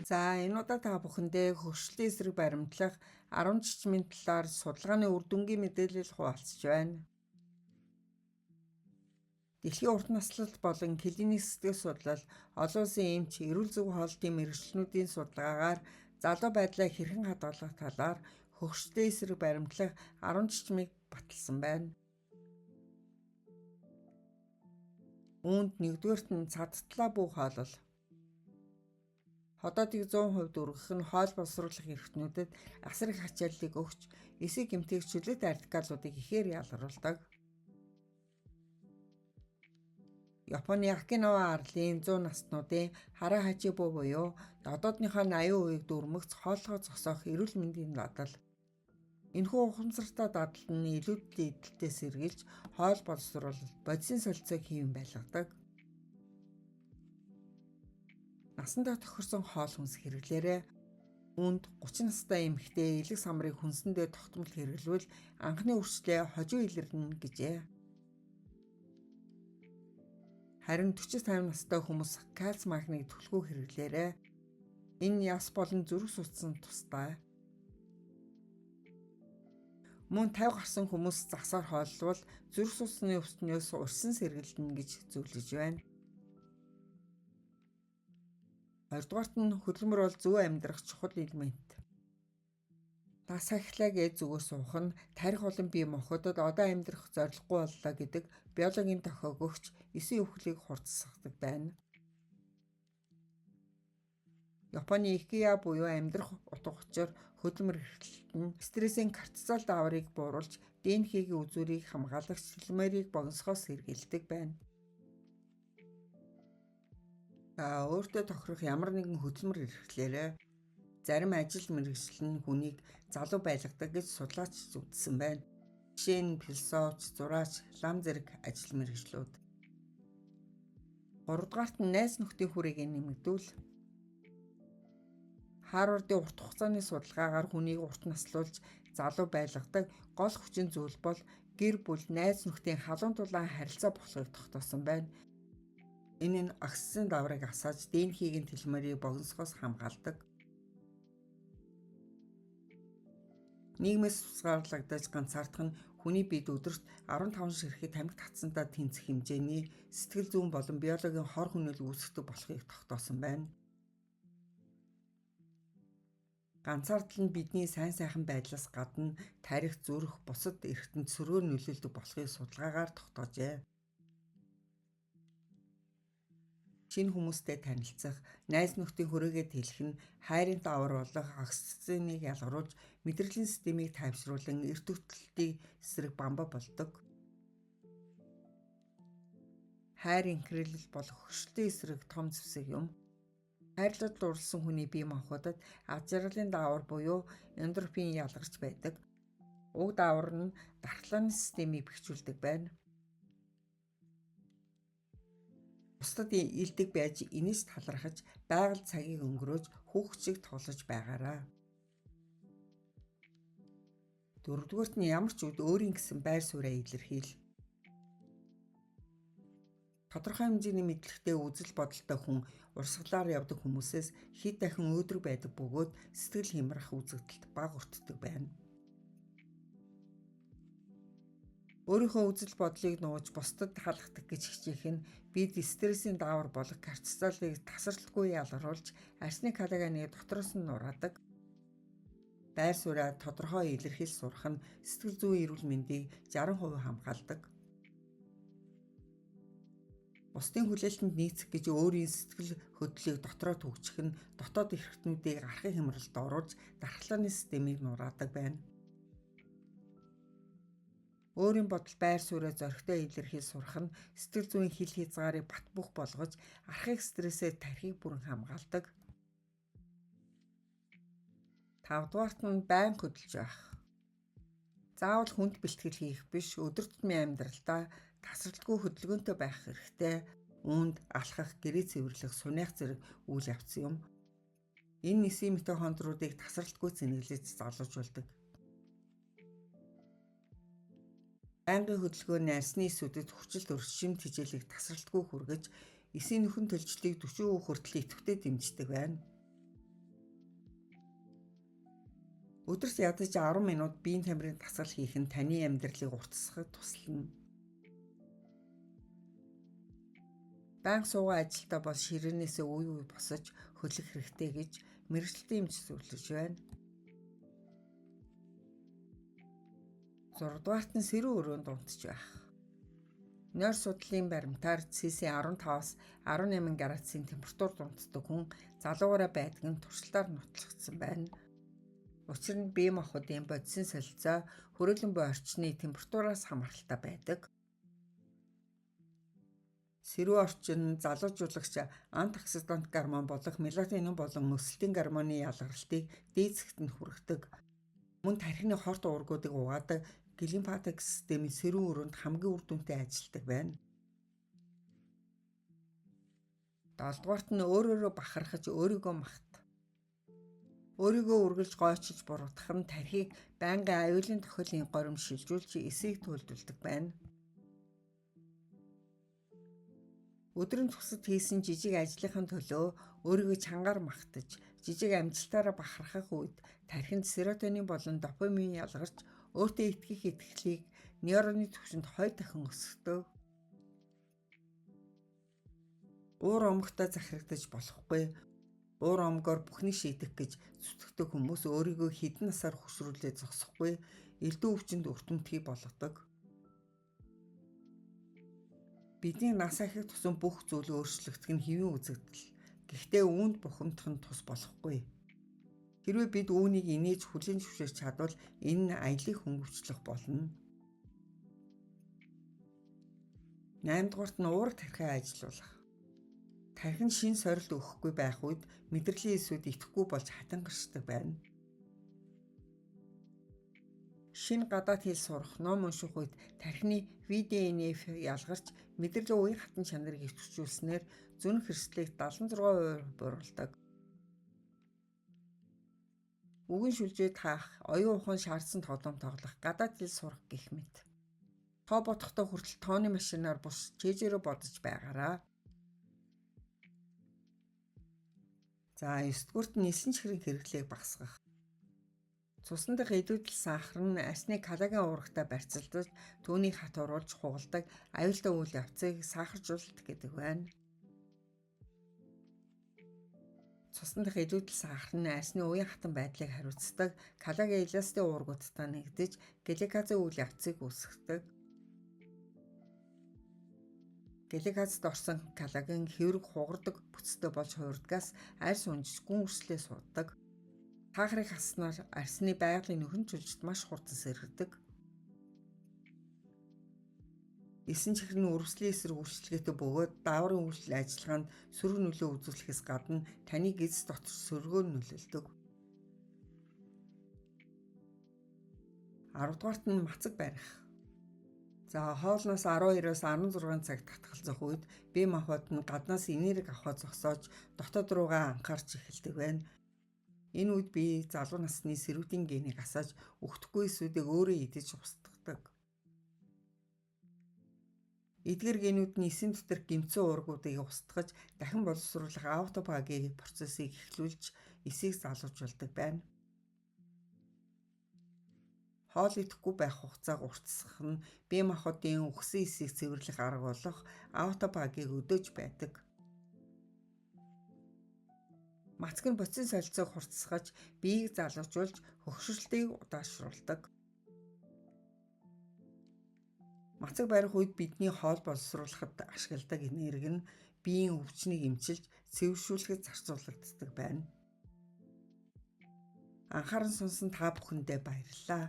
За энэ удаа та бүхэндээ хөгжлийн эсрэг баримтлах 10 жичмийн талаар судалгааны үр дүнгийн мэдээлэл хуваалцж байна. Дэлхийн урт наслалт болон клиник сэтгэл судлал, олон улсын эмч, эрүүл зөв хоолтын мэргэжлүүдийн судалгаагаар залуу байдлаа хэрхэн хадгалах талаар хөгжлийн эсрэг баримтлах 10 жичмийг баталсан байна. Үүнд нэгдүгээрт нь цадтлаа бүх хоолол. Хотоодыг 100% өргөх нь хоол боловсруулах эрхтнүүдэд асар их ачааллыг өгч, эсэг гэмтэх чөлөөт радикалуудыг ихээр ялгаруулдаг. Японы Окинава арлын 100 наснуудын хараа хажибу буюу додоодынхоо 80%-ийг дүрмэгц хооллогоо зогсоох эрүүл мэндийн дадал. Энэхүү ухамсартай дадал нь илүүдлийн эдэлтэй сэргийлж, хоол боловсруулалт, бодисын солилцоог хийвэн байлгадаг. Насандаа тохирсон хоол хүнс хэрэглээрэй. Үүнд 30 настай эмэгтэй элэг самрыг хүнсэндээ тогтмол хэрэглэвэл анхны үрчлээ хожуу илэрнэ гэжээ. Харин 40-50 настай хүмүүс кальц магныг түлхүү хэрэглээрэй. Энэ яс болон зүрх судасанд тустай. Мөн 50 гарсан хүмүүс засаар хооллол зүрх судасны өвчнөөс урьсан сэргийлнэ гэж зөвлөж байна. Хоёрдугаарт нь хөдөлмөр бол зөв амьдрах чухал элемент. Нас ахлаа гэж зүгээр суух нь тарих олон бие махбодод одоо амьдрах зорилгогүй боллоо гэдэг биологийн тохиог өгч эсийн өвхлийг хурцсахдаг байна. Японы икеа буюу амьдрах утга учир хөдөлмөр эрхлэлт нь стрессийн кортизол даврыг бууруулж, ДНХ-ийн үзүүрийг хамгаалагч теломерийг богиносгоос сэргийлдэг байна. Өөртөө тохирох ямар нэгэн хөдөлмөр эрхлээрээ зарим ажил мэргэжил нь хүнийг залуу байлгадаг гэж судлаач үзсэн байна. Жишээ нь философч, зураач, лам зэрэг ажил мэргэжлүүд. Гуравдугаарт нь найз нөхдийн хүрээгээ нэмэгдүүл. Харвардын урт хугацааны судалгаагаар хүнийг урт наслуулж залуу байлгадаг гол хүчин зүйл бол гэр бүл, найз нөхдийн халуун дулаан харилцаа болохыг тогтоосон байна. Энэ нь оксицийн даврыг асааж, ДНХ-ийн теломерийг богиносгоос хамгаалдаг. Нийгмээс тусгаарлагдаж ганцаардах нь хүний биед өдөрт 15 ширхэг тамхи татсандаа тэнцэх хэмжээний сэтгэл зүйн болон биологийн хор хөнөөл үүсгдэг болохыг тогтоосон байна. Ганцаардал нь бидний сайн сайхан байдлаас гадна тарих, зүрх, бусад эрхтэнд сөргөөр нөлөөлдөг болохыг судалгаагаар тогтоожээ. Шинэ хүмүүстэй танилцах, найз нөхдийн хүрээгээ тэлэх нь хайрын давар болох окситоциныг ялгаруулж, мэдрэлийн системийг тайвшруулан эрт өвдөлтийн эсрэг бамбаа болдог. Хайр инхрийлэл бол хөгжлийн эсрэг том зэвсэг юм. Хайрлалд дурласан хүний бие махбодод ад жаргалын даавар буюу эндорфин ялгарч байдаг. Уг даавар нь дархлааны системийг бэхжүүлдэг байна. Бусдад илдэг байж инээс талархаж, байгаль цагийг өнгөрөөж, хүүхэд шиг тоглож байгаарай. Дөрөвдүгээрт нь ямар ч үед өөрийн гэсэн байр сууриа илэрхийл. Тодорхой хэмжээний мэдлэгтэй үзэл бодолтой хүн урсгалаар явдаг хүмүүсээс хэд дахин өөдрөг байдаг бөгөөд сэтгэл хямрах үзэгдэлд бага өртдөг байна. Өөрийнхөө үзэл бодлыг нууж бусдад таалагдах гэж хичээх нь бид стрессийн даавар болох кортизолыг тасралтгүй ялгаруулж, арсны калаганыг дотроос нь нураадаг. Байр сууриа тодорхой илэрхийлж сурах нь сэтгэл зүйн эрүүл мэндийг 60% хамгаалдаг. Бусдын хүлээлтэнд нийцэх гэж өөрийн сэтгэл хөдлөлийг дотроо төгжих нь дотоод эрхтнүүдийг архын хямралд оруулж, дархлааны системийг нураадаг байна. Өөрийн бодол байр сууриа зоригтой илэрхийлж сурах нь сэтгэл зүйн хил хязгаарыг бат бөх болгож, архийг стрессээ тархийг бүрэн хамгаалдаг. 5-дугаарт нь байн хөдөлж байх. Заавал хүнд бэлтгэл хийх биш, өдөр тутмын амьдралдаа тасралтгүй хөдөлгөөнтэй байх хэрэгтэй. Үүнд алхах, гэрээ цэвэрлэх, сунайх зэрэг үйл явц юм. Энэ эсийн митохондруудыг тасралтгүй цэнэглэж залуужуулдаг. Байнгын хөдөлгөөн арсны эсүүдэд хүчил өршим тэжээлийг тасралтгүй хүргэж, эсийн нөхөн төлжлийг 40% хүртэл идэвхтэй дэмждэг байна. Өдөрт ядаж 10 минут биеийн тамирын дасгал хийх нь таны амьдралыг уртасгахад тусална. Банк суугаа ажилдаа бол ширээнээсээ үе үе босож хөлөх хэрэгтэй гэж мэрэгчлэлтийн эмч зөвлөж байна. 6-дугаарт нь сэрүүн өрөөнд унтж байх. Нойр судлалын баримтаар Цельсийн 15-аас 18 градусын температурт унтдаг хүн залуугаараа байдаг нь туршилтаар нотолгдсон байна. Учир нь бие махбодын бодисын солилцоо хөрөөлөн буй орчны температураас хамааралтай байдаг. Сэрүүн орчин залуужуулагч антиоксидант гормон болох мелатонин болон өсөлтийн гормоны ялгаралтыг дээдсэхт нь хүргэдэг. Мөн тархины хорт уургуудыг угаадаг лимфатик системийн сэрүүн өрөөнд хамгийн үр дүнтэй ажилладаг байна. 7-дугаарт нь өөрөөрөө бахархаж өөрийгөө магт. Өөрийгөө үргэлж гойчиж буруутгах нь тархийг байнгын аюулын тохиолын горимд шилжүүлж эсийг төлөвлөдөг байна. Өдрийн тусад хийсэн жижиг ажлынхаа төлөө өөрийгөө чангаар магтаж, жижиг амжилтаараа бахархах үед тархинд серотонин болон допамин ялгарч өөртөө итгэх итгэлийг нейроны түвшинд 2 дахин өсгөдөг. Уур омогтой захирагдаж болохгүй. Уур омгоор бүхнийг шийдэх гэж зүтгэдэг хүмүүс өөрийгөө хэдэн насаар хөшрүүлээ зогсохгүй элдв өвчнөд өртөмтгий болгодог. Бидний нас ахих тусам бүх зүйл өөрчлөгдөх нь хэвийн үзэгдэл. Гэхдээ үүнд бухимдах нь тус болохгүй. Хэрвээ бид үүнийг инээж хүлээн зөвшөөрч чадвал энэ нь аялыг хөнгөвчлөх болно. 8-дугаарт нь уурга тархиа ажилуулах. Тархинд шин сорилт өгөхгүй байх үед мэдрэлийн эсүүд идэхгүй болж хатангарчдаг байна. Шинэ гадаад хэл сурах, ном унших үед тархины ВДНФ ялгарч мэдрэлийн уян хатан чанарыг идэвхжүүлснээр зүрх хэрэгслийг 76% буурладаг. Үгэн шүлжээд хаах, оюун ухаан шаардсан тоглоом тоглох, гадаад хэл сурах гэх мэт. Тоо бодохдоо хүртэл тооны машинаар бус чэйжээрөө бодож байгаарай. За 9-дугаарт нь элсэн чихрийн хэрэглээг багасгах. Цусан дахь идүүдэл сахар нь арсны коллаген уургатай барьцалдаж түүнийг хатууруулж хугалдаг аюултай үйл явцыг сахаржуулалт гэдэг байна. Цусан дахь идүүдэл сахар нь арсны уян хатан байдлыг хариуцдаг коллаген эластин уургуудтай нэгдэж гликозын үйл явцыг үүсгэдэг. Гликозд орсон коллаген хэврэг хугардаг бүцтэй болж хуурдгаас арьс унжиж гүн үрслээ суудаг. Сахарыг хаснаар арсны байгалийн нөхөн чулжид маш хурдан сэргэдэг. Элсэн чихэр нь үрслийн эсрэг үйлчлэгээтэй бөгөөд дааврын үйлчлэл ажиллагаанд сөрөг нөлөө үзүүлэхээс гадна таны гидс дотор сөргөөр нөлөөлдөг. 10-дугаарт нь мацаг барих. За хоолноос 12-оос 16 цаг татгалзах үед бие махбод нь гаднаас энерги авахд зогсоож дотоод руугаа анхаарч эхэлдэг байна. Энэ үед би залуу насны сэрүүтийн генийг асааж өгөхгүй эсүүдийг өөрөө идэж устгадаг. Эдгээр генүүд нь эсийн дотор гэмцэн уургуудыг устгаж дахин боловсруулах аутофагийн процессыг эхлүүлж эсийг залуужуулдаг байна. Хоол идэхгүй байх хугацааг уртасгах нь бие махбодын үхсэн эсийг цэвэрлэх арга болох аутофагийг өдөөж байдаг. Мацаг нь бодисын солилцоог хурцсгаж биеийг залуужуулж хөгшрөлтийг удаашруулдаг. Мацаг барих үед бидний хоол боловсруулахад ашигладаг энерги нь биеийн өвчнийг эмчилж цэвэршүүлэхэд зарцуулагддаг байна. Анхааран сонсон та бүхэндээ баярлалаа.